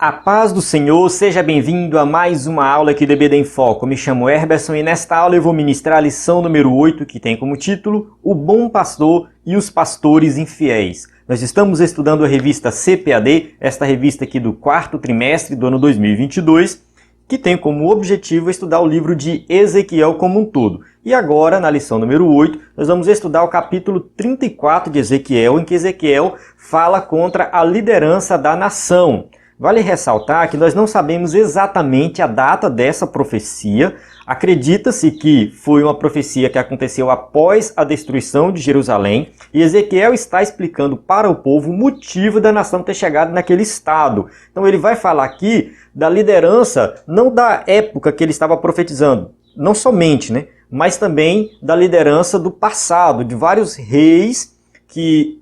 A paz do Senhor, seja bem-vindo a mais uma aula aqui do EBD em Foco. Me chamo Herberson e nesta aula eu vou ministrar a lição número 8, que tem como título O Bom Pastor e os Pastores Infiéis. Nós estamos estudando a revista CPAD, esta revista aqui do quarto trimestre do ano 2022, que tem como objetivo estudar o livro de Ezequiel como um todo. E agora, na lição número 8, nós vamos estudar o capítulo 34 de Ezequiel, em que Ezequiel fala contra a liderança da nação. Vale ressaltar que nós não sabemos exatamente a data dessa profecia. Acredita-se que foi uma profecia que aconteceu após a destruição de Jerusalém, e Ezequiel está explicando para o povo o motivo da nação ter chegado naquele estado. Então ele vai falar aqui da liderança, não da época que ele estava profetizando, não somente, mas também da liderança do passado, de vários reis que,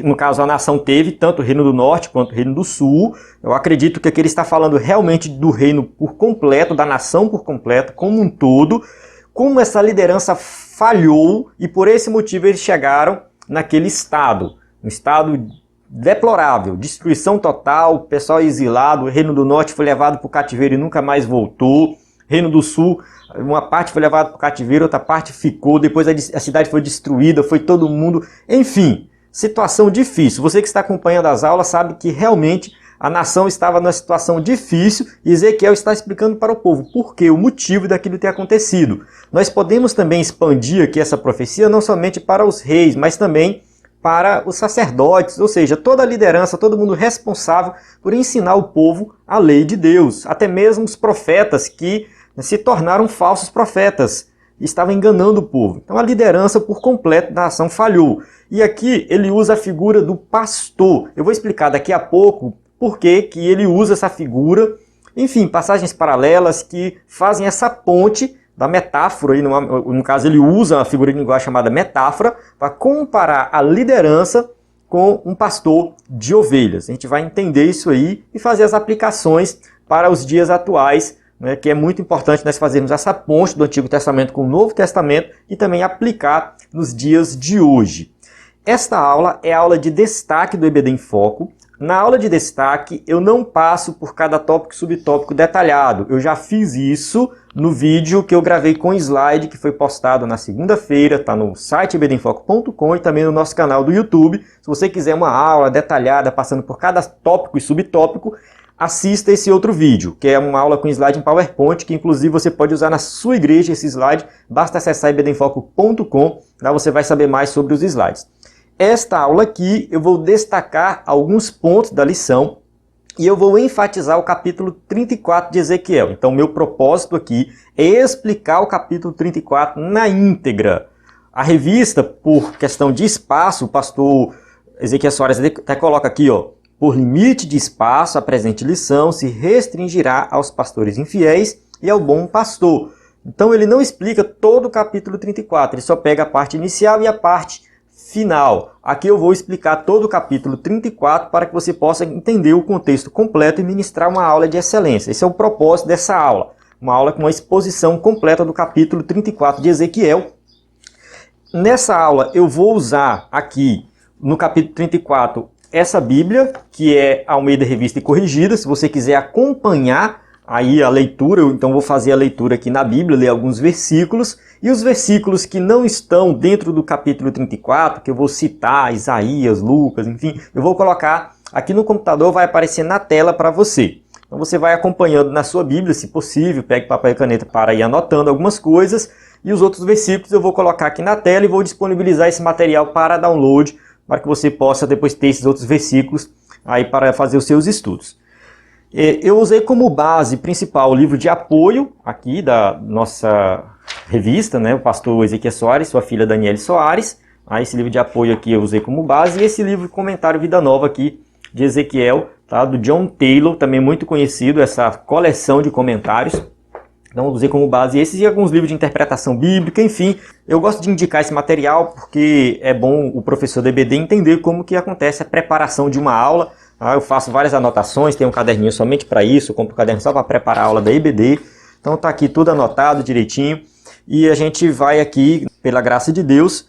no caso, a nação teve, tanto o Reino do Norte quanto o Reino do Sul. Eu acredito que aqui ele está falando realmente do reino por completo, da nação por completo, como um todo, como essa liderança falhou e por esse motivo eles chegaram naquele estado, um estado deplorável, destruição total, pessoal exilado, o Reino do Norte foi levado para o cativeiro e nunca mais voltou, Reino do Sul, uma parte foi levada para o cativeiro, outra parte ficou, depois a cidade foi destruída, foi todo mundo, enfim. Situação difícil. Você que está acompanhando as aulas sabe que realmente a nação estava numa situação difícil e Ezequiel está explicando para o povo por que, o motivo daquilo ter acontecido. Nós podemos também expandir aqui essa profecia não somente para os reis, mas também para os sacerdotes, ou seja, toda a liderança, todo mundo responsável por ensinar o povo a lei de Deus. Até mesmo os profetas que se tornaram falsos profetas, estavam enganando o povo. Então a liderança por completo da nação falhou. E aqui ele usa a figura do pastor. Eu vou explicar daqui a pouco por que ele usa essa figura. Enfim, passagens paralelas que fazem essa ponte da metáfora. E no caso ele usa a figura de linguagem chamada metáfora para comparar a liderança com um pastor de ovelhas. A gente vai entender isso aí e fazer as aplicações para os dias atuais, que é muito importante nós fazermos essa ponte do Antigo Testamento com o Novo Testamento e também aplicar nos dias de hoje. Esta aula é a aula de destaque do EBD em Foco. Na aula de destaque eu não passo por cada tópico e subtópico detalhado. Eu já fiz isso no vídeo que eu gravei com slide, que foi postado na segunda-feira, está no site ebdemfoco.com e também no nosso canal do YouTube. Se você quiser uma aula detalhada, passando por cada tópico e subtópico, assista esse outro vídeo, que é uma aula com slide em PowerPoint, que inclusive você pode usar na sua igreja esse slide. Basta acessar ebdemfoco.com, lá você vai saber mais sobre os slides. Esta aula aqui eu vou destacar alguns pontos da lição e eu vou enfatizar o capítulo 34 de Ezequiel. Então meu propósito aqui é explicar o capítulo 34 na íntegra. A revista, por questão de espaço, o pastor Ezequiel Soares até coloca aqui, por limite de espaço, a presente lição se restringirá aos pastores infiéis e ao bom pastor. Então ele não explica todo o capítulo 34, ele só pega a parte inicial e a parte final. Aqui eu vou explicar todo o capítulo 34 para que você possa entender o contexto completo e ministrar uma aula de excelência. Esse é o propósito dessa aula, uma aula com uma exposição completa do capítulo 34 de Ezequiel. Nessa aula eu vou usar aqui, no capítulo 34, essa Bíblia, que é Almeida Revista e Corrigida. Se você quiser acompanhar aí a leitura, eu então vou fazer a leitura aqui na Bíblia, ler alguns versículos. E os versículos que não estão dentro do capítulo 34, que eu vou citar, Isaías, Lucas, enfim, eu vou colocar aqui no computador, vai aparecer na tela para você. Então você vai acompanhando na sua Bíblia, se possível, pegue papel e caneta para ir anotando algumas coisas. E os outros versículos eu vou colocar aqui na tela e vou disponibilizar esse material para download, para que você possa depois ter esses outros versículos aí para fazer os seus estudos. Eu usei como base principal o livro de apoio aqui da nossa revista, o pastor Ezequiel Soares, sua filha Daniele Soares. Esse livro de apoio aqui eu usei como base, e esse livro Comentário Vida Nova aqui de Ezequiel, do John Taylor, também muito conhecido, essa coleção de comentários. Então eu usei como base esses e alguns livros de interpretação bíblica, enfim. Eu gosto de indicar esse material porque é bom o professor do EBD entender como que acontece a preparação de uma aula. Eu faço várias anotações, tenho um caderninho somente para isso, eu compro um caderno só para preparar a aula da EBD. Então está aqui tudo anotado direitinho. E a gente vai aqui, pela graça de Deus,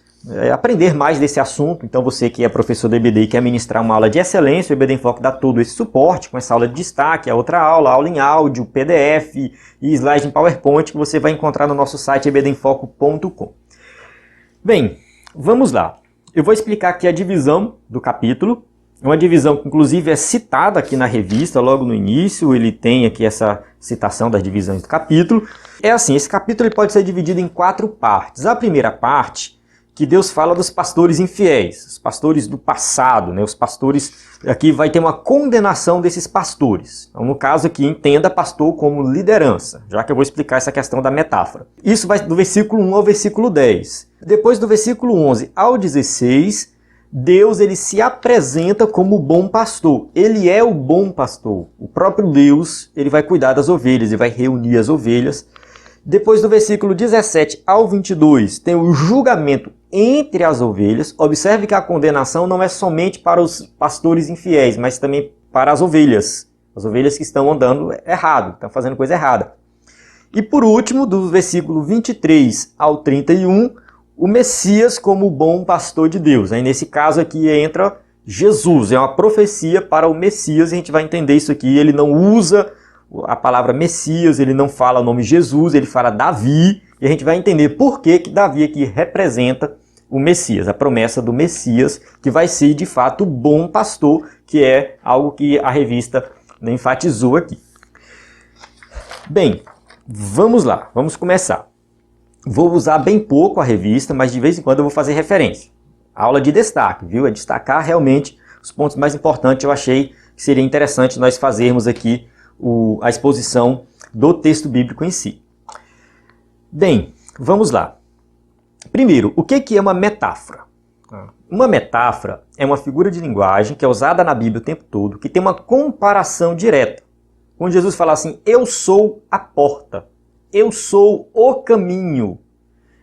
aprender mais desse assunto. Então você que é professor do EBD e quer ministrar uma aula de excelência, o EBD em Foco dá todo esse suporte, com essa aula de destaque, a outra aula em áudio, PDF e slide em PowerPoint que você vai encontrar no nosso site ebdemfoco.com. Bem, vamos lá. Eu vou explicar aqui a divisão do capítulo. Uma divisão que inclusive é citada aqui na revista, logo no início, ele tem aqui essa citação das divisões do capítulo. É assim, esse capítulo ele pode ser dividido em 4 partes. A primeira parte, que Deus fala dos pastores infiéis, os pastores do passado, né? Os pastores, aqui vai ter uma condenação desses pastores. Então, no caso aqui, entenda pastor como liderança, já que eu vou explicar essa questão da metáfora. Isso vai do versículo 1 ao versículo 10. Depois do versículo 11 ao 16, Deus ele se apresenta como o bom pastor. Ele é o bom pastor. O próprio Deus ele vai cuidar das ovelhas, ele vai reunir as ovelhas. Depois do versículo 17 ao 22, tem o julgamento entre as ovelhas. Observe que a condenação não é somente para os pastores infiéis, mas também para as ovelhas que estão andando errado, estão fazendo coisa errada. E por último, do versículo 23 ao 31, o Messias como o bom pastor de Deus. Aí nesse caso aqui entra Jesus, é uma profecia para o Messias, e a gente vai entender isso aqui. Ele não usa a palavra Messias, ele não fala o nome Jesus, ele fala Davi, e a gente vai entender por que Davi aqui representa o Messias, a promessa do Messias, que vai ser de fato o bom pastor, que é algo que a revista enfatizou aqui. Bem, vamos lá, vamos começar. Vou usar bem pouco a revista, mas de vez em quando eu vou fazer referência. Aula de destaque, viu? É destacar realmente os pontos mais importantes. Eu achei que seria interessante nós fazermos aqui a exposição do texto bíblico em si. Bem, vamos lá. Primeiro, o que é uma metáfora? Uma metáfora é uma figura de linguagem que é usada na Bíblia o tempo todo, que tem uma comparação direta. Quando Jesus fala assim, eu sou a porta. Eu sou o caminho.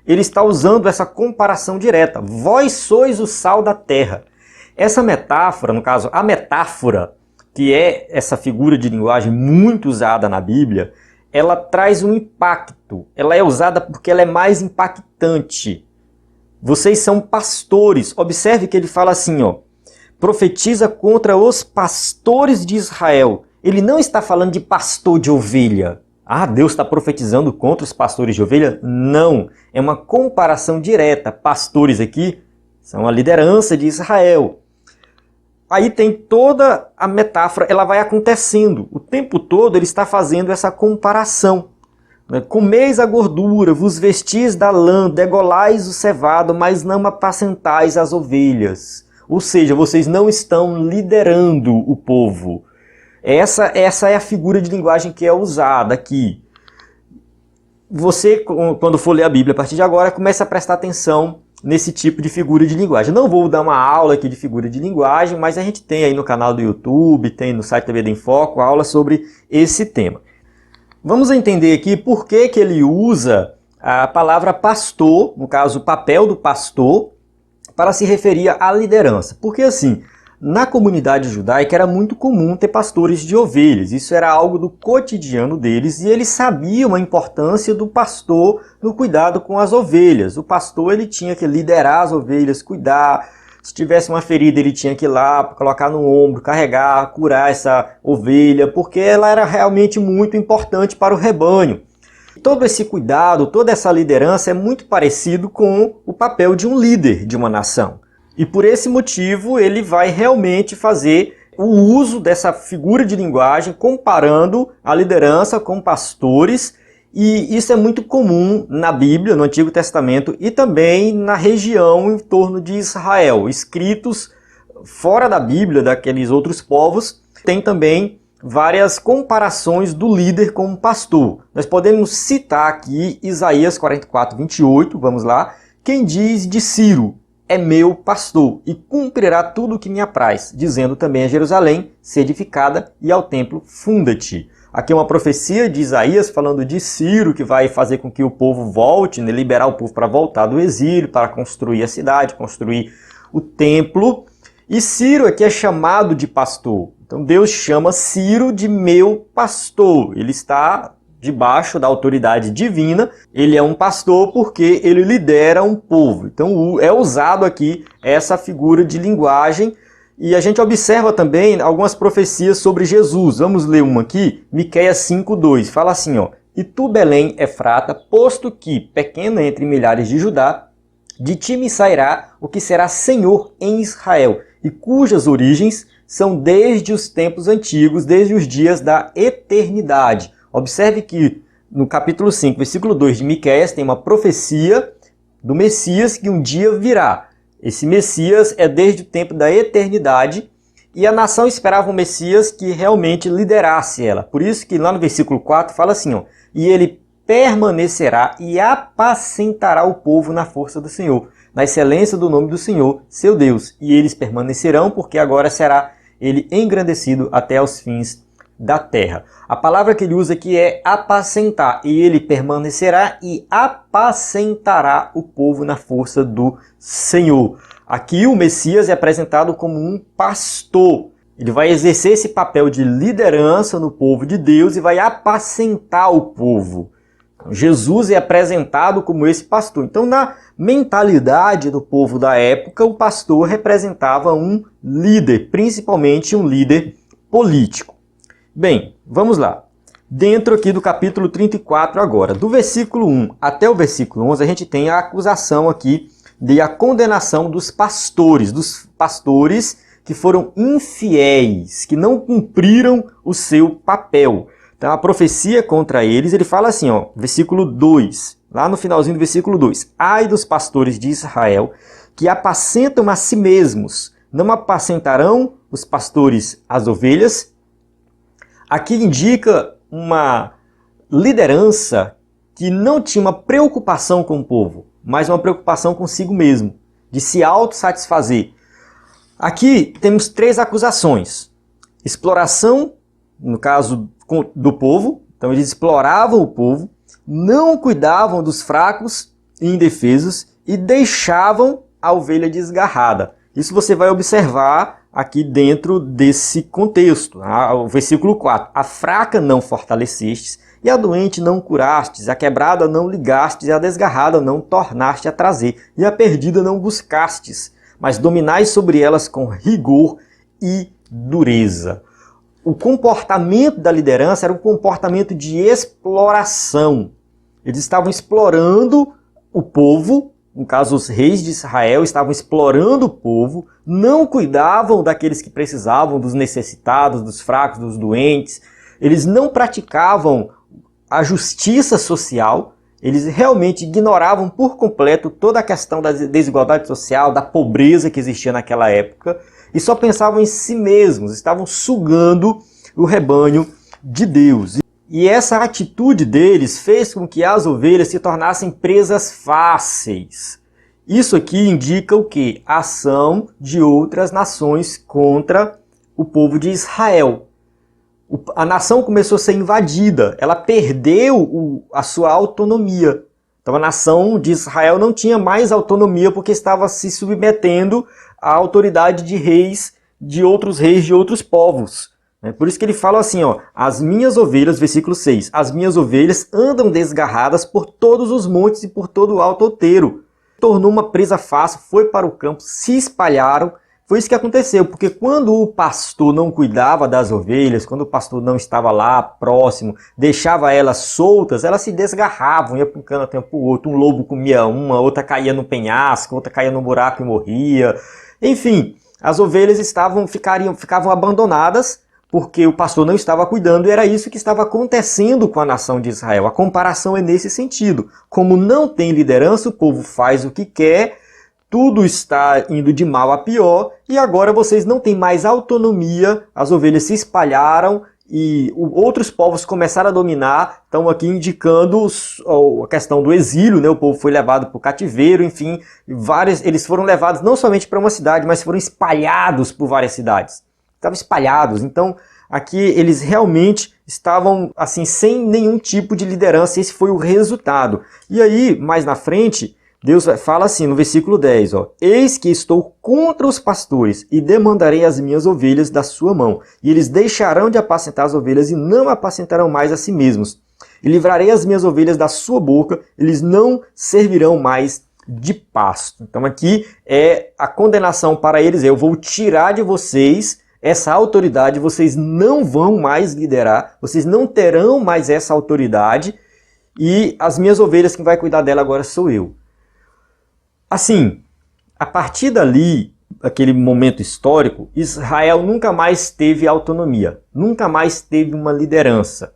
Ele está usando essa comparação direta. Vós sois o sal da terra. Essa metáfora, no caso, a metáfora, que é essa figura de linguagem muito usada na Bíblia, ela traz um impacto. Ela é usada porque ela é mais impactante. Vocês são pastores. Observe que ele fala assim, ó, profetiza contra os pastores de Israel. Ele não está falando de pastor de ovelha. Ah, Deus está profetizando contra os pastores de ovelha? Não, é uma comparação direta. Pastores aqui são a liderança de Israel. Aí tem toda a metáfora, ela vai acontecendo. O tempo todo ele está fazendo essa comparação. Comeis a gordura, vos vestis da lã, degolais o cevado, mas não apacentais as ovelhas. Ou seja, vocês não estão liderando o povo. Essa é a figura de linguagem que é usada aqui. Você, quando for ler a Bíblia a partir de agora, comece a prestar atenção nesse tipo de figura de linguagem. Não vou dar uma aula aqui de figura de linguagem, mas a gente tem aí no canal do YouTube, tem no site EBD em Foco, aula sobre esse tema. Vamos entender aqui por que ele usa a palavra pastor, no caso o papel do pastor, para se referir à liderança. Porque assim, na comunidade judaica era muito comum ter pastores de ovelhas, isso era algo do cotidiano deles e eles sabiam a importância do pastor no cuidado com as ovelhas. O pastor ele tinha que liderar as ovelhas, cuidar, se tivesse uma ferida ele tinha que ir lá, colocar no ombro, carregar, curar essa ovelha, porque ela era realmente muito importante para o rebanho. Todo esse cuidado, toda essa liderança é muito parecido com o papel de um líder de uma nação. E por esse motivo ele vai realmente fazer o uso dessa figura de linguagem comparando a liderança com pastores, e isso é muito comum na Bíblia, no Antigo Testamento e também na região em torno de Israel. Escritos fora da Bíblia, daqueles outros povos, tem também várias comparações do líder com o pastor. Nós podemos citar aqui Isaías 44, 28, vamos lá. Quem diz de Ciro, é meu pastor, e cumprirá tudo o que me apraz, dizendo também a Jerusalém, se edificada, e ao templo, funda-te. Aqui é uma profecia de Isaías falando de Ciro, que vai fazer com que o povo volte, né, liberar o povo para voltar do exílio, para construir a cidade, construir o templo. E Ciro aqui é chamado de pastor. Então Deus chama Ciro de meu pastor. Ele está debaixo da autoridade divina. Ele é um pastor porque ele lidera um povo. Então é usado aqui essa figura de linguagem. E a gente observa também algumas profecias sobre Jesus. Vamos ler uma aqui, Miqueias 5:2. Fala assim, ó: E tu, Belém, Efrata, posto que, pequena entre milhares de Judá, de ti me sairá o que será Senhor em Israel, e cujas origens são desde os tempos antigos, desde os dias da eternidade. Observe que no capítulo 5, versículo 2 de Miqueias, tem uma profecia do Messias que um dia virá. Esse Messias é desde o tempo da eternidade, e a nação esperava um Messias que realmente liderasse ela. Por isso que lá no versículo 4 fala assim, ó: E ele permanecerá e apacentará o povo na força do Senhor, na excelência do nome do Senhor, seu Deus. E eles permanecerão, porque agora será ele engrandecido até aos fins da terra. A palavra que ele usa aqui é apacentar. E ele permanecerá e apacentará o povo na força do Senhor. Aqui o Messias é apresentado como um pastor. Ele vai exercer esse papel de liderança no povo de Deus e vai apacentar o povo. Jesus é apresentado como esse pastor. Então, na mentalidade do povo da época, o pastor representava um líder, principalmente um líder político. Bem, vamos lá. Dentro aqui do capítulo 34 agora, do versículo 1 até o versículo 11, a gente tem a acusação aqui de a condenação dos pastores que foram infiéis, que não cumpriram o seu papel. Então a profecia contra eles, ele fala assim, ó, versículo 2, lá no finalzinho do versículo 2. Ai dos pastores de Israel, que apacentam a si mesmos, não apacentarão os pastores as ovelhas? Aqui indica uma liderança que não tinha uma preocupação com o povo, mas uma preocupação consigo mesmo, de se autossatisfazer. Aqui temos 3 acusações. Exploração, no caso do povo, então eles exploravam o povo, não cuidavam dos fracos e indefesos e deixavam a ovelha desgarrada. Isso você vai observar aqui dentro desse contexto. O versículo 4. A fraca não fortalecestes, e a doente não curastes, a quebrada não ligastes, e a desgarrada não tornaste a trazer, e a perdida não buscastes, mas dominais sobre elas com rigor e dureza. O comportamento da liderança era um comportamento de exploração. Eles estavam explorando o povo, no caso os reis de Israel estavam explorando o povo, não cuidavam daqueles que precisavam, dos necessitados, dos fracos, dos doentes. Eles não praticavam a justiça social, eles realmente ignoravam por completo toda a questão da desigualdade social, da pobreza que existia naquela época, e só pensavam em si mesmos, estavam sugando o rebanho de Deus. E essa atitude deles fez com que as ovelhas se tornassem presas fáceis. Isso aqui indica o quê? A ação de outras nações contra o povo de Israel. A nação começou a ser invadida, ela perdeu a sua autonomia. Então a nação de Israel não tinha mais autonomia porque estava se submetendo à autoridade de reis de outros povos. Por isso que ele fala assim, ó, as minhas ovelhas, versículo 6, as minhas ovelhas andam desgarradas por todos os montes e por todo o alto outeiro. Tornou uma presa fácil, foi para o campo, se espalharam. Foi isso que aconteceu, porque quando o pastor não cuidava das ovelhas, quando o pastor não estava lá próximo, deixava elas soltas, elas se desgarravam, ia para um canto até para o outro. Um lobo comia uma, outra caía no penhasco, outra caía no buraco e morria. Enfim, as ovelhas ficavam abandonadas porque o pastor não estava cuidando, e era isso que estava acontecendo com a nação de Israel. A comparação é nesse sentido. Como não tem liderança, o povo faz o que quer, tudo está indo de mal a pior, e agora vocês não têm mais autonomia, as ovelhas se espalharam e outros povos começaram a dominar. Estão aqui indicando a questão do exílio, né? O povo foi levado para o cativeiro, enfim, eles foram levados não somente para uma cidade, mas foram espalhados por várias cidades. Estavam espalhados, então aqui eles realmente estavam assim sem nenhum tipo de liderança, esse foi o resultado. E aí, mais na frente, Deus fala assim no versículo 10, ó, eis que estou contra os pastores e demandarei as minhas ovelhas da sua mão, e eles deixarão de apacentar as ovelhas e não apacentarão mais a si mesmos. e livrarei as minhas ovelhas da sua boca, eles não servirão mais de pasto. Então aqui é a condenação para eles, eu vou tirar de vocês essa autoridade, vocês não vão mais liderar, vocês não terão mais essa autoridade, e as minhas ovelhas, quem vai cuidar dela agora sou eu. Assim, a partir dali, aquele momento histórico, Israel nunca mais teve autonomia, nunca mais teve uma liderança.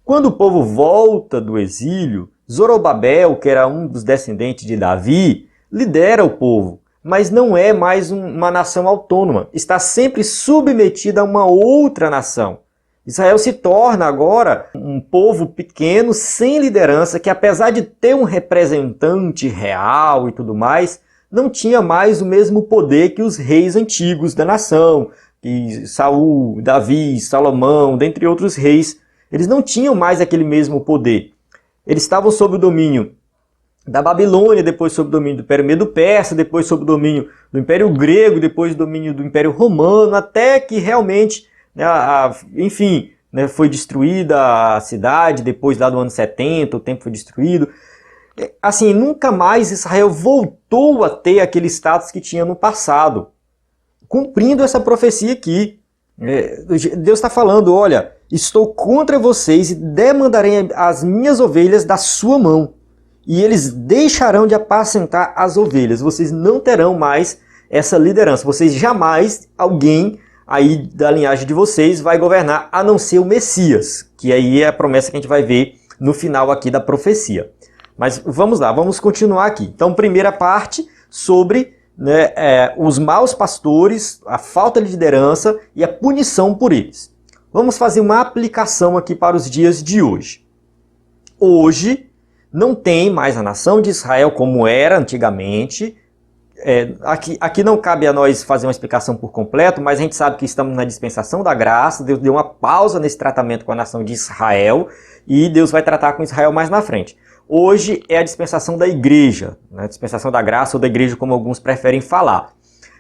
Quando o povo volta do exílio, Zorobabel, que era um dos descendentes de Davi, lidera o povo, mas não é mais uma nação autônoma, está sempre submetida a uma outra nação. Israel se torna agora um povo pequeno, sem liderança, que apesar de ter um representante real e tudo mais, não tinha mais o mesmo poder que os reis antigos da nação, que Saul, Davi, Salomão, dentre outros reis. Eles não tinham mais aquele mesmo poder. Eles estavam sob o domínio da Babilônia, depois sob o domínio do Império Medo-Persa, depois sob o domínio do Império Grego, depois do domínio do Império Romano, até que realmente, enfim, foi destruída a cidade, depois lá do ano 70, o templo foi destruído. Assim, nunca mais Israel voltou a ter aquele status que tinha no passado, cumprindo essa profecia aqui. Deus está falando, olha, estou contra vocês e demandarei as minhas ovelhas da sua mão, e eles deixarão de apacentar as ovelhas. Vocês não terão mais essa liderança, vocês jamais, alguém aí da linhagem de vocês vai governar, a não ser o Messias, que aí é a promessa que a gente vai ver no final aqui da profecia. Mas vamos lá, vamos continuar aqui. Então, primeira parte sobre os maus pastores, a falta de liderança e a punição por eles. Vamos fazer uma aplicação aqui para os dias de hoje. Hoje não tem mais a nação de Israel como era antigamente. Aqui não cabe a nós fazer uma explicação por completo, mas a gente sabe que estamos na dispensação da graça. Deus deu uma pausa nesse tratamento com a nação de Israel e Deus vai tratar com Israel mais na frente. Hoje é a dispensação da igreja, a dispensação da graça ou da igreja, como alguns preferem falar.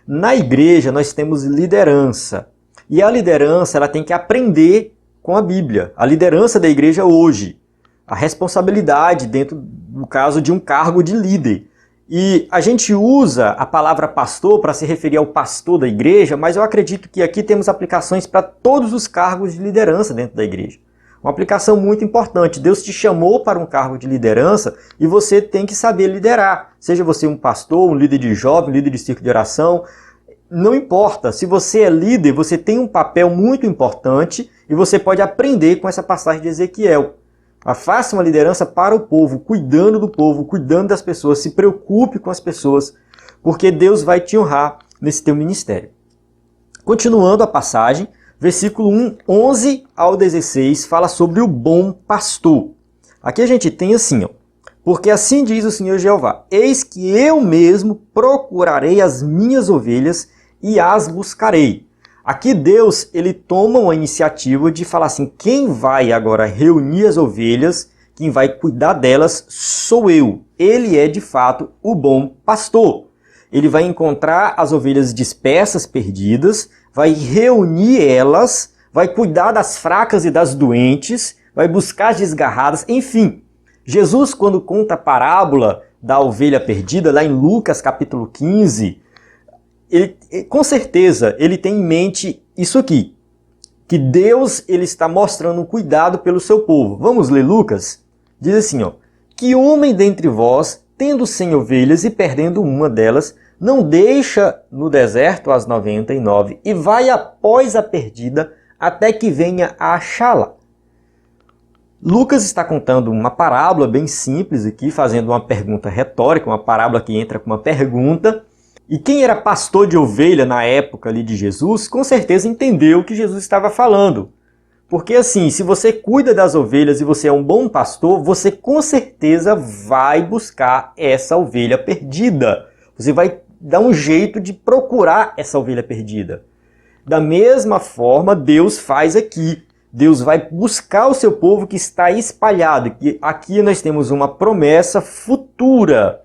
Na igreja nós temos liderança, e a liderança ela tem que aprender com a Bíblia. A liderança da igreja hoje, a responsabilidade dentro do caso de um cargo de líder. E a gente usa a palavra pastor para se referir ao pastor da igreja, mas eu acredito que aqui temos aplicações para todos os cargos de liderança dentro da igreja. Uma aplicação muito importante. Deus te chamou para um cargo de liderança e você tem que saber liderar. Seja você um pastor, um líder de jovem, um líder de círculo de oração, não importa. Se você é líder, você tem um papel muito importante e você pode aprender com essa passagem de Ezequiel. Faça uma liderança para o povo, cuidando do povo, cuidando das pessoas, se preocupe com as pessoas, porque Deus vai te honrar nesse teu ministério. Continuando a passagem, versículo 11 ao 16 fala sobre o bom pastor. Aqui a gente tem assim, porque assim diz o Senhor Jeová, eis que eu mesmo procurarei as minhas ovelhas e as buscarei. Aqui Deus, ele toma uma iniciativa de falar assim, quem vai agora reunir as ovelhas, quem vai cuidar delas sou eu. Ele é de fato o bom pastor. Ele vai encontrar as ovelhas dispersas, perdidas, vai reunir elas, vai cuidar das fracas e das doentes, vai buscar as desgarradas, enfim. Jesus, quando conta a parábola da ovelha perdida, lá em Lucas capítulo 15, com certeza ele tem em mente isso aqui, que Deus ele está mostrando um cuidado pelo seu povo. Vamos ler Lucas? Diz assim, que homem dentre vós, tendo 100 ovelhas e perdendo uma delas, não deixa no deserto as 99 e vai após a perdida até que venha a achá-la. Lucas está contando uma parábola bem simples aqui, fazendo uma pergunta retórica, uma parábola que entra com uma pergunta. E quem era pastor de ovelha na época ali de Jesus, com certeza entendeu o que Jesus estava falando. Porque assim, se você cuida das ovelhas e você é um bom pastor, você com certeza vai buscar essa ovelha perdida. Você vai dar um jeito de procurar essa ovelha perdida. Da mesma forma, Deus faz aqui. Deus vai buscar o seu povo que está espalhado. Aqui nós temos uma promessa futura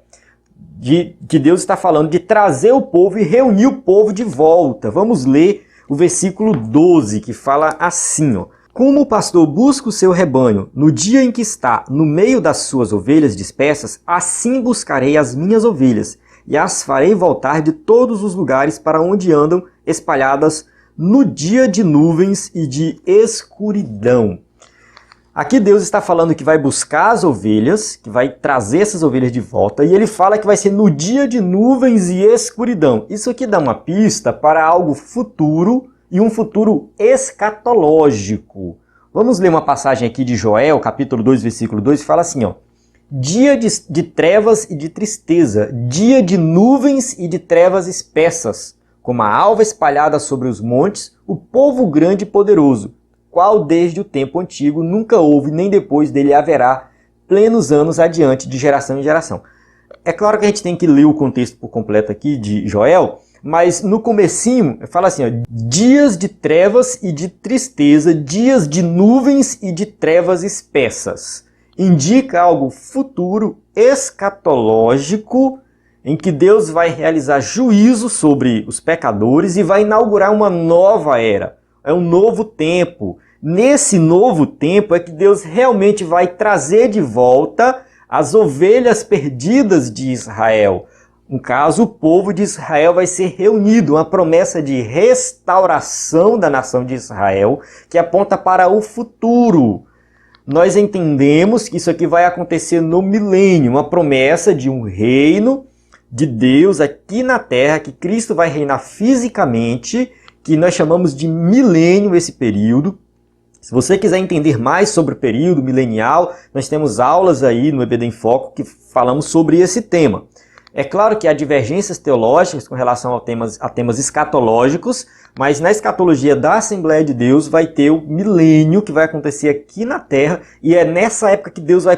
que Deus está falando de trazer o povo e reunir o povo de volta. Vamos ler o versículo 12, que fala assim, Como o pastor busca o seu rebanho no dia em que está no meio das suas ovelhas dispersas, assim buscarei as minhas ovelhas, e as farei voltar de todos os lugares para onde andam espalhadas no dia de nuvens e de escuridão. Aqui Deus está falando que vai buscar as ovelhas, que vai trazer essas ovelhas de volta, e ele fala que vai ser no dia de nuvens e escuridão. Isso aqui dá uma pista para algo futuro e um futuro escatológico. Vamos ler uma passagem aqui de Joel, capítulo 2, versículo 2, que fala assim, ó: dia de trevas e de tristeza, dia de nuvens e de trevas espessas, como a alva espalhada sobre os montes, o povo grande e poderoso, qual desde o tempo antigo nunca houve, nem depois dele haverá, plenos anos adiante, de geração em geração. É claro que a gente tem que ler o contexto por completo aqui de Joel, mas no comecinho fala assim, ó: dias de trevas e de tristeza, dias de nuvens e de trevas espessas. Indica algo futuro, escatológico, em que Deus vai realizar juízo sobre os pecadores e vai inaugurar uma nova era. É um novo tempo. Nesse novo tempo é que Deus realmente vai trazer de volta as ovelhas perdidas de Israel. No caso, o povo de Israel vai ser reunido, uma promessa de restauração da nação de Israel, que aponta para o futuro. Nós entendemos que isso aqui vai acontecer no milênio, uma promessa de um reino de Deus aqui na terra, que Cristo vai reinar fisicamente, que nós chamamos de milênio esse período. Se você quiser entender mais sobre o período milenial, nós temos aulas aí no EBD em Foco que falamos sobre esse tema. É claro que há divergências teológicas com relação a temas escatológicos, mas na escatologia da Assembleia de Deus vai ter o milênio que vai acontecer aqui na Terra, e é nessa época que Deus vai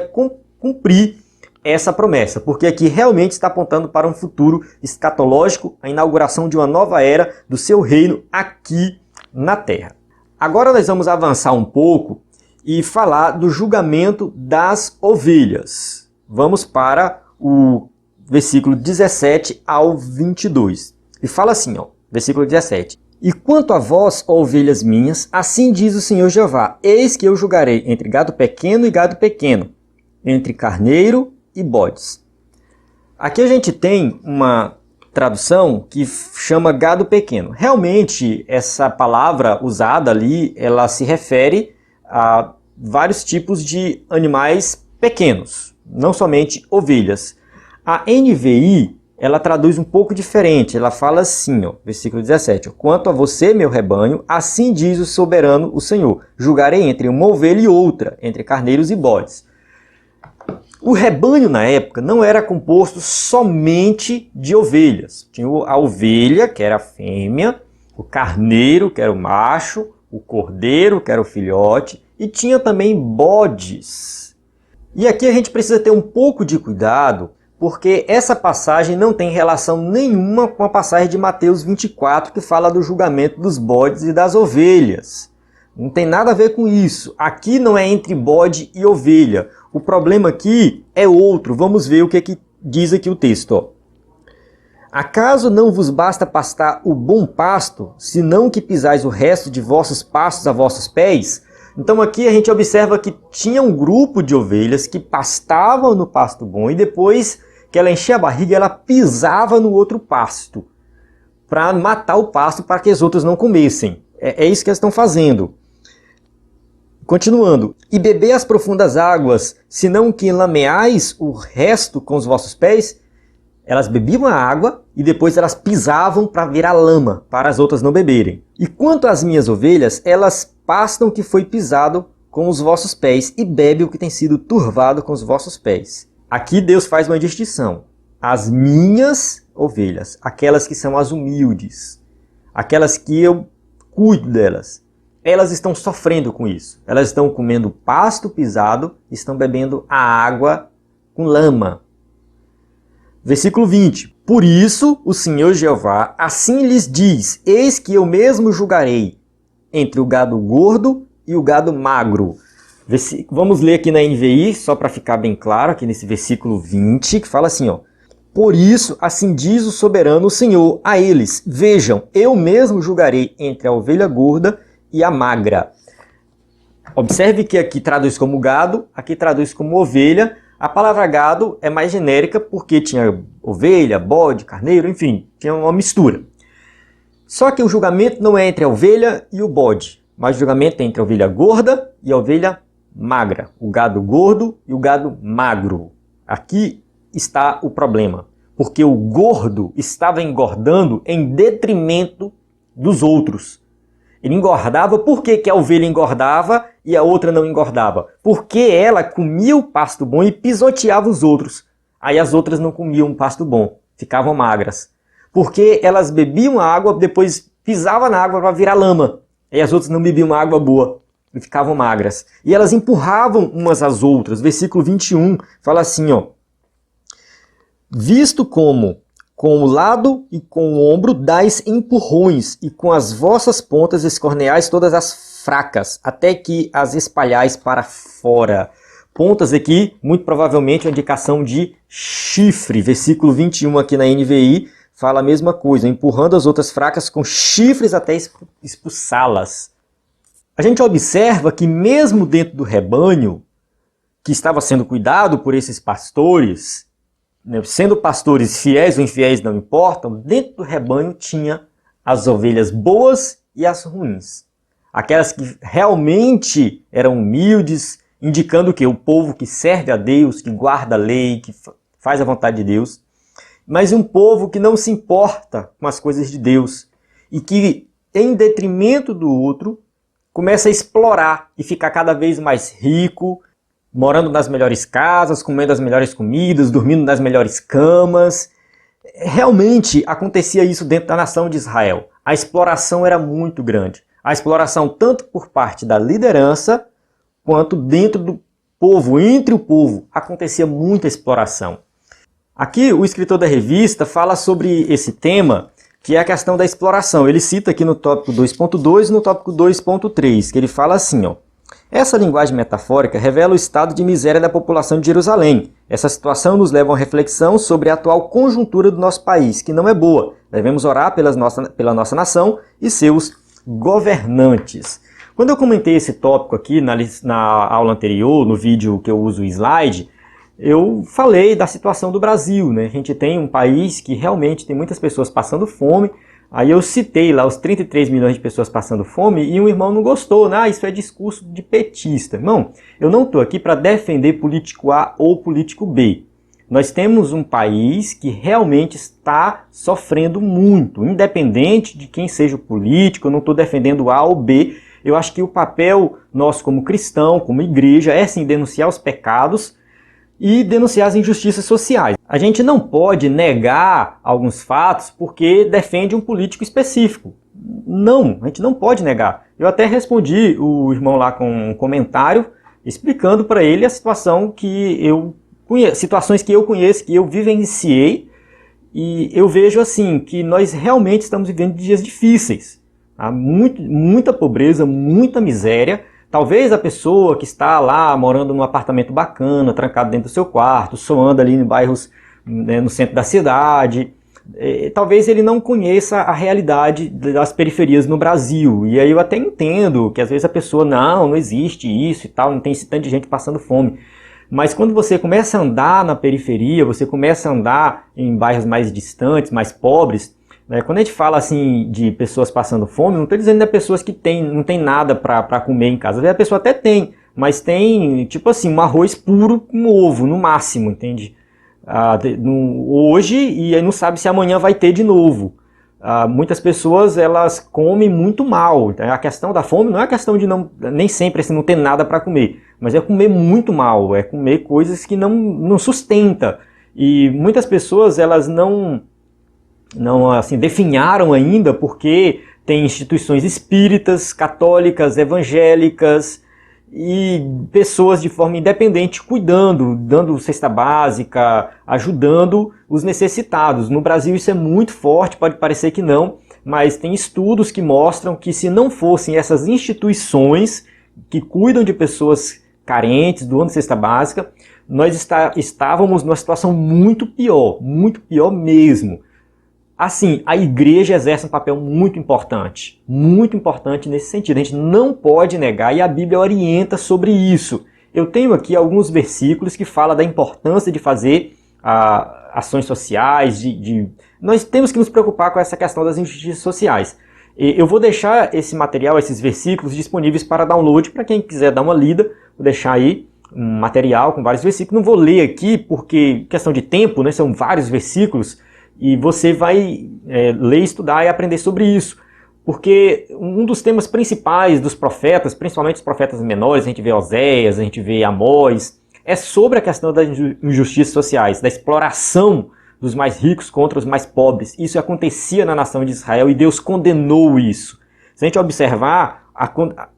cumprir essa promessa, porque aqui realmente está apontando para um futuro escatológico, a inauguração de uma nova era do seu reino aqui na Terra. Agora nós vamos avançar um pouco e falar do julgamento das ovelhas. Vamos para o versículo 17 ao 22. E fala assim, ó, versículo 17. E quanto a vós, ó ovelhas minhas, assim diz o Senhor Jeová: eis que eu julgarei entre gado pequeno e gado pequeno, entre carneiro e bodes. Aqui a gente tem uma tradução que chama gado pequeno. Realmente, essa palavra usada ali, ela se refere a vários tipos de animais pequenos, não somente ovelhas. A NVI, ela traduz um pouco diferente. Ela fala assim, ó, versículo 17. Quanto a você, meu rebanho, assim diz o soberano, o Senhor: julgarei entre uma ovelha e outra, entre carneiros e bodes. O rebanho na época não era composto somente de ovelhas. Tinha a ovelha, que era a fêmea, o carneiro, que era o macho, o cordeiro, que era o filhote, e tinha também bodes. E aqui a gente precisa ter um pouco de cuidado, porque essa passagem não tem relação nenhuma com a passagem de Mateus 24, que fala do julgamento dos bodes e das ovelhas. Não tem nada a ver com isso. Aqui não é entre bode e ovelha. O problema aqui é outro. Vamos ver o que diz aqui o texto. Ó. Acaso não vos basta pastar o bom pasto, senão que pisais o resto de vossos pastos a vossos pés? Então aqui a gente observa que tinha um grupo de ovelhas que pastavam no pasto bom e depois que ela enchia a barriga, ela pisava no outro pasto para matar o pasto para que as outras não comessem. É isso que elas estão fazendo. Continuando. E beber as profundas águas, senão que lameais o resto com os vossos pés? Elas bebiam a água e depois elas pisavam para virar lama, para as outras não beberem. E quanto às minhas ovelhas, elas pastam o que foi pisado com os vossos pés e bebem o que tem sido turvado com os vossos pés. Aqui Deus faz uma distinção. As minhas ovelhas, aquelas que são as humildes, aquelas que eu cuido delas, elas estão sofrendo com isso. Elas estão comendo pasto pisado, estão bebendo a água com lama. Versículo 20. Por isso o Senhor Jeová assim lhes diz: eis que eu mesmo julgarei entre o gado gordo e o gado magro. Vamos ler aqui na NVI, só para ficar bem claro, aqui nesse versículo 20, que fala assim, ó: por isso, assim diz o soberano o Senhor a eles: vejam, eu mesmo julgarei entre a ovelha gorda e a magra. Observe que aqui traduz como gado, aqui traduz como ovelha. A palavra gado é mais genérica porque tinha ovelha, bode, carneiro, enfim, tinha uma mistura. Só que o julgamento não é entre a ovelha e o bode, mas o julgamento é entre a ovelha gorda e a ovelha magra. O gado gordo e o gado magro. Aqui está o problema, porque o gordo estava engordando em detrimento dos outros. Ele engordava. Por que a ovelha engordava e a outra não engordava? Porque ela comia o pasto bom e pisoteava os outros. Aí as outras não comiam o pasto bom, ficavam magras. Porque elas bebiam água, depois pisavam na água para virar lama. E as outras não bebiam água boa e ficavam magras. E elas empurravam umas às outras. Versículo 21 fala assim, ó. Visto como com o lado e com o ombro dais empurrões, e com as vossas pontas escorneais todas as fracas, até que as espalhais para fora. Pontas aqui, muito provavelmente, uma indicação de chifre. Versículo 21 aqui na NVI fala a mesma coisa, empurrando as outras fracas com chifres até expulsá-las. A gente observa que mesmo dentro do rebanho, que estava sendo cuidado por esses pastores, sendo pastores fiéis ou infiéis, não importam, dentro do rebanho tinha as ovelhas boas e as ruins. Aquelas que realmente eram humildes, indicando que o povo que serve a Deus, que guarda a lei, que faz a vontade de Deus, mas um povo que não se importa com as coisas de Deus e que, em detrimento do outro, começa a explorar e ficar cada vez mais rico, morando nas melhores casas, comendo as melhores comidas, dormindo nas melhores camas. Realmente acontecia isso dentro da nação de Israel. A exploração era muito grande. A exploração tanto por parte da liderança, quanto dentro do povo, entre o povo, acontecia muita exploração. Aqui o escritor da revista fala sobre esse tema, que é a questão da exploração. Ele cita aqui no tópico 2.2 e no tópico 2.3, que ele fala assim, ó. Essa linguagem metafórica revela o estado de miséria da população de Jerusalém. Essa situação nos leva a uma reflexão sobre a atual conjuntura do nosso país, que não é boa. Devemos orar pela nossa nação e seus governantes. Quando eu comentei esse tópico aqui na aula anterior, no vídeo que eu uso o slide, eu falei da situação do Brasil, né? A gente tem um país que realmente tem muitas pessoas passando fome. Aí eu citei lá os 33 milhões de pessoas passando fome e um irmão não gostou, né? Isso é discurso de petista. Irmão, eu não estou aqui para defender político A ou político B. Nós temos um país que realmente está sofrendo muito, independente de quem seja o político. Eu não estou defendendo A ou B. Eu acho que o papel nosso como cristão, como igreja, é sim denunciar os pecados e denunciar as injustiças sociais. A gente não pode negar alguns fatos porque defende um político específico. Não, a gente não pode negar. Eu até respondi o irmão lá com um comentário explicando para ele a situação que eu conheço, situações que eu conheço, que eu vivenciei, e eu vejo assim que nós realmente estamos vivendo dias difíceis. Há muita pobreza, muita miséria. Talvez a pessoa que está lá morando num apartamento bacana, trancado dentro do seu quarto, soando ali em bairros, né, no centro da cidade, talvez ele não conheça a realidade das periferias no Brasil. E aí eu até entendo que às vezes a pessoa, não existe isso e tal, não tem esse tanto de gente passando fome. Mas quando você começa a andar na periferia, você começa a andar em bairros mais distantes, mais pobres, quando a gente fala assim de pessoas passando fome, não estou dizendo de pessoas que não tem nada para comer em casa. Às vezes a pessoa até tem, mas tem tipo assim, um arroz puro com ovo, no máximo, entende? Hoje, e aí não sabe se amanhã vai ter de novo. Muitas pessoas elas comem muito mal. A questão da fome não é a questão de nem sempre assim, não ter nada para comer, mas é comer muito mal, é comer coisas que não sustenta. E muitas pessoas elas não assim, definharam ainda porque tem instituições espíritas, católicas, evangélicas e pessoas de forma independente cuidando, dando cesta básica, ajudando os necessitados. No Brasil isso é muito forte, pode parecer que não, mas tem estudos que mostram que se não fossem essas instituições que cuidam de pessoas carentes, doando cesta básica, nós estávamos numa situação muito pior mesmo. Assim, a igreja exerce um papel muito importante nesse sentido. A gente não pode negar e a Bíblia orienta sobre isso. Eu tenho aqui alguns versículos que falam da importância de fazer ações sociais, nós temos que nos preocupar com essa questão das injustiças sociais. Eu vou deixar esse material, esses versículos disponíveis para download para quem quiser dar uma lida. Vou deixar aí um material com vários versículos. Não vou ler aqui porque questão de tempo, né? São vários versículos e você vai ler, estudar e aprender sobre isso. Porque um dos temas principais dos profetas, principalmente os profetas menores, a gente vê Oséias, a gente vê Amós, é sobre a questão das injustiças sociais, da exploração dos mais ricos contra os mais pobres. Isso acontecia na nação de Israel e Deus condenou isso. Se a gente observar,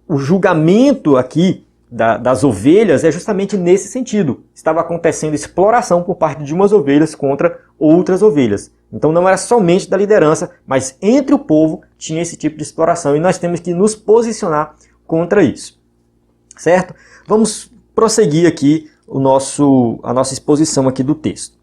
o julgamento aqui das ovelhas é justamente nesse sentido. Estava acontecendo exploração por parte de umas ovelhas contra outras ovelhas. Então não era somente da liderança, mas entre o povo tinha esse tipo de exploração e nós temos que nos posicionar contra isso. Certo? Vamos prosseguir aqui a nossa exposição aqui do texto.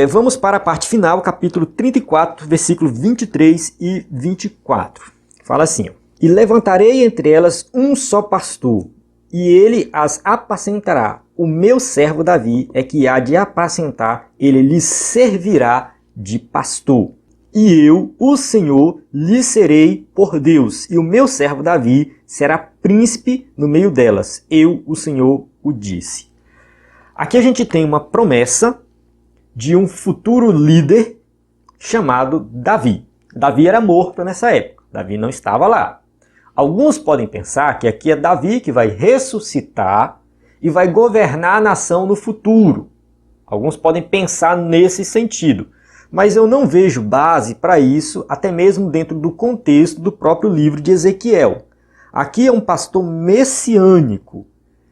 Vamos para a parte final, capítulo 34, versículo 23 e 24. Fala assim: E levantarei entre elas um só pastor, e ele as apacentará. O meu servo Davi é que há de apacentar, ele lhes servirá de pastor. E eu, o Senhor, lhe serei por Deus, e o meu servo Davi será príncipe no meio delas. Eu, o Senhor, o disse. Aqui a gente tem uma promessa de um futuro líder chamado Davi. Davi era morto nessa época, Davi não estava lá. Alguns podem pensar que aqui é Davi que vai ressuscitar e vai governar a nação no futuro. Alguns podem pensar nesse sentido, mas eu não vejo base para isso, até mesmo dentro do contexto do próprio livro de Ezequiel. Aqui é um pastor messiânico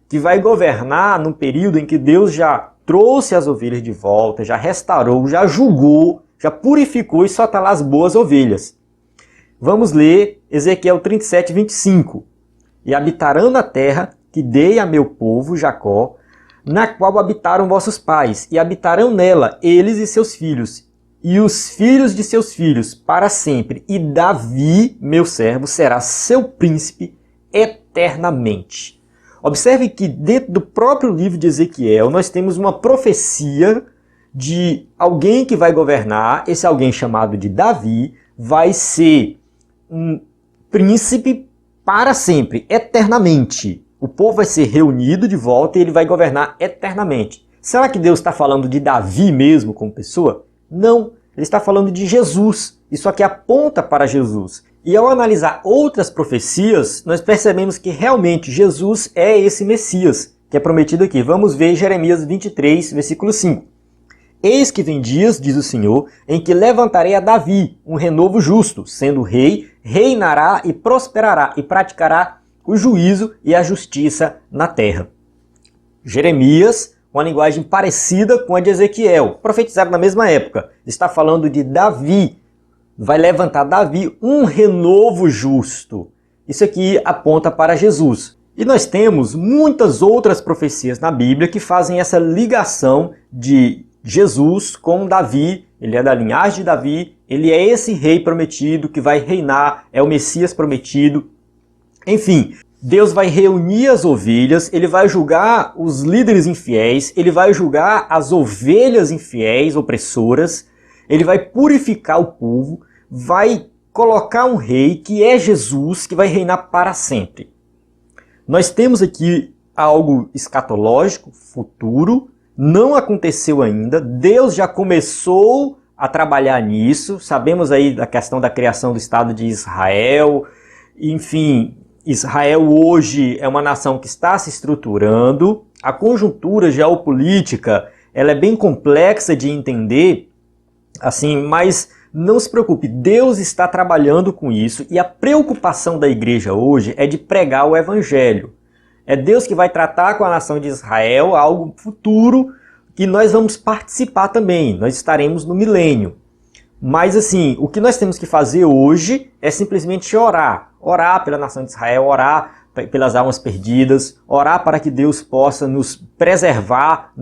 que vai governar num período em que Deus já trouxe as ovelhas de volta, já restaurou, já julgou, já purificou e só está lá as boas ovelhas. Vamos ler Ezequiel 37, 25. E habitarão na terra que dei a meu povo Jacó, na qual habitaram vossos pais, e habitarão nela eles e seus filhos, e os filhos de seus filhos para sempre. E Davi, meu servo, será seu príncipe eternamente. Observe que dentro do próprio livro de Ezequiel nós temos uma profecia de alguém que vai governar. Esse alguém chamado de Davi vai ser um príncipe para sempre, eternamente. O povo vai ser reunido de volta e ele vai governar eternamente. Será que Deus está falando de Davi mesmo como pessoa? Não, ele está falando de Jesus. Isso aqui aponta para Jesus. E ao analisar outras profecias, nós percebemos que realmente Jesus é esse Messias que é prometido aqui. Vamos ver Jeremias 23, versículo 5. Eis que vem dias, diz o Senhor, em que levantarei a Davi, um renovo justo, sendo rei, reinará e prosperará e praticará o juízo e a justiça na terra. Jeremias, uma linguagem parecida com a de Ezequiel, profetizado na mesma época, está falando de Davi. Vai levantar Davi um renovo justo. Isso aqui aponta para Jesus. E nós temos muitas outras profecias na Bíblia que fazem essa ligação de Jesus com Davi. Ele é da linhagem de Davi, ele é esse rei prometido que vai reinar, é o Messias prometido. Enfim, Deus vai reunir as ovelhas, ele vai julgar os líderes infiéis, ele vai julgar as ovelhas infiéis, opressoras, ele vai purificar o povo, vai colocar um rei que é Jesus, que vai reinar para sempre. Nós temos aqui algo escatológico, futuro, não aconteceu ainda, Deus já começou a trabalhar nisso, sabemos aí da questão da criação do Estado de Israel, enfim, Israel hoje é uma nação que está se estruturando, a conjuntura geopolítica ela é bem complexa de entender, assim, mas não se preocupe, Deus está trabalhando com isso e a preocupação da igreja hoje é de pregar o evangelho. É Deus que vai tratar com a nação de Israel algo futuro que nós vamos participar também, nós estaremos no milênio. Mas assim, o que nós temos que fazer hoje é simplesmente orar. Orar pela nação de Israel, orar pelas almas perdidas, orar para que Deus possa nos preservar,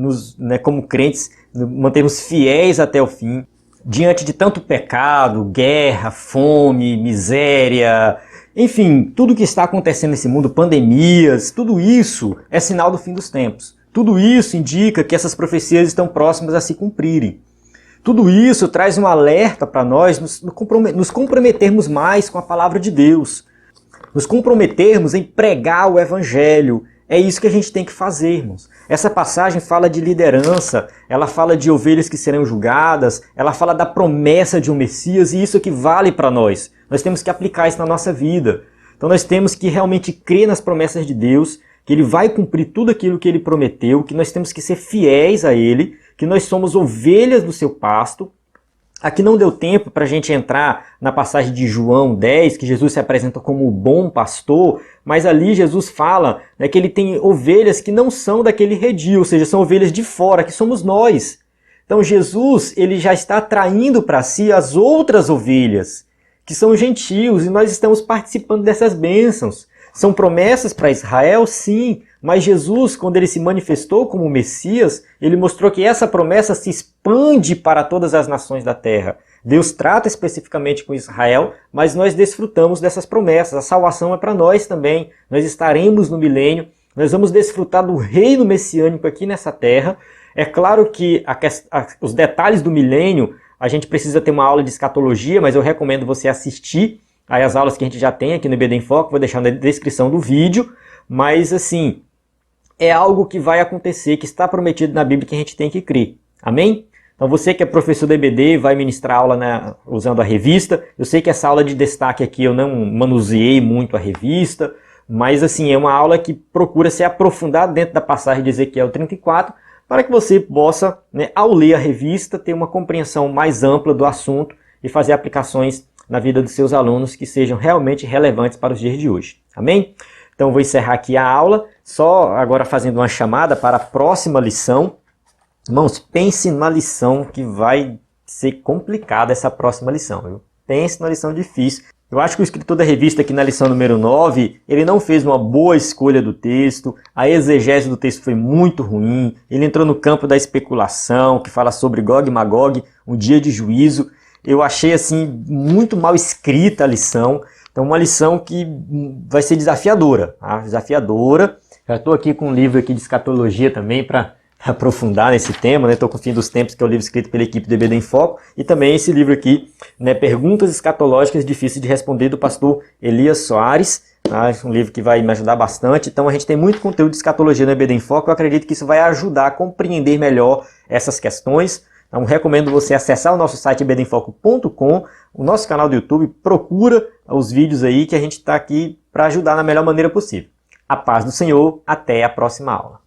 como crentes, mantermos fiéis até o fim. diante de tanto pecado, guerra, fome, miséria, enfim, tudo que está acontecendo nesse mundo, pandemias, tudo isso é sinal do fim dos tempos. Tudo isso indica que essas profecias estão próximas a se cumprirem. Tudo isso traz um alerta para nós nos comprometermos mais com a palavra de Deus, nos comprometermos em pregar o Evangelho. É isso que a gente tem que fazer, irmãos. Essa passagem fala de liderança, ela fala de ovelhas que serão julgadas, ela fala da promessa de um Messias, e isso é que vale para nós. Nós temos que aplicar isso na nossa vida. Então nós temos que realmente crer nas promessas de Deus, que Ele vai cumprir tudo aquilo que Ele prometeu, que nós temos que ser fiéis a Ele, que nós somos ovelhas do seu pasto. Aqui não deu tempo para a gente entrar na passagem de João 10, que Jesus se apresenta como o bom pastor, mas ali Jesus fala, né, que ele tem ovelhas que não são daquele redil, ou seja, são ovelhas de fora, que somos nós. Então Jesus, ele já está atraindo para si as outras ovelhas, que são gentios, e nós estamos participando dessas bênçãos. São promessas para Israel, sim, mas Jesus, quando ele se manifestou como Messias, ele mostrou que essa promessa se expande para todas as nações da terra. Deus trata especificamente com Israel, mas nós desfrutamos dessas promessas. A salvação é para nós também. Nós estaremos no milênio, nós vamos desfrutar do reino messiânico aqui nessa terra. É claro que os detalhes do milênio, a gente precisa ter uma aula de escatologia, mas eu recomendo você assistir aí as aulas que a gente já tem aqui no EBD em Foco, vou deixar na descrição do vídeo, mas assim, é algo que vai acontecer, que está prometido na Bíblia, que a gente tem que crer. Amém? Então você que é professor do EBD, vai ministrar aula usando a revista. Eu sei que essa aula de destaque aqui eu não manuseei muito a revista, mas assim, é uma aula que procura se aprofundar dentro da passagem de Ezequiel 34, para que você possa, né, ao ler a revista, ter uma compreensão mais ampla do assunto e fazer aplicações na vida dos seus alunos que sejam realmente relevantes para os dias de hoje. Amém? Então vou encerrar aqui a aula, só agora fazendo uma chamada para a próxima lição. Irmãos, pense na lição que vai ser complicada essa próxima lição. Viu? Pense na lição difícil. Eu acho que o escritor da revista aqui na lição número 9, ele não fez uma boa escolha do texto, a exegese do texto foi muito ruim, ele entrou no campo da especulação, que fala sobre Gog e Magog, um dia de juízo. Eu achei assim muito mal escrita a lição, então uma lição que vai ser desafiadora, tá? Desafiadora. Já estou aqui com um livro aqui de escatologia também para aprofundar nesse tema, né? Estou com o Fim dos Tempos, que é o livro escrito pela equipe do EBD em Foco, e também esse livro aqui, né? Perguntas escatológicas difíceis de responder, do pastor Elias Soares, tá? Um livro que vai me ajudar bastante. Então a gente tem muito conteúdo de escatologia no EBD em Foco, eu acredito que isso vai ajudar a compreender melhor essas questões. Então recomendo você acessar o nosso site ebdenfoco.com, o nosso canal do YouTube, procura os vídeos aí que a gente está aqui para ajudar na melhor maneira possível. A paz do Senhor, até a próxima aula.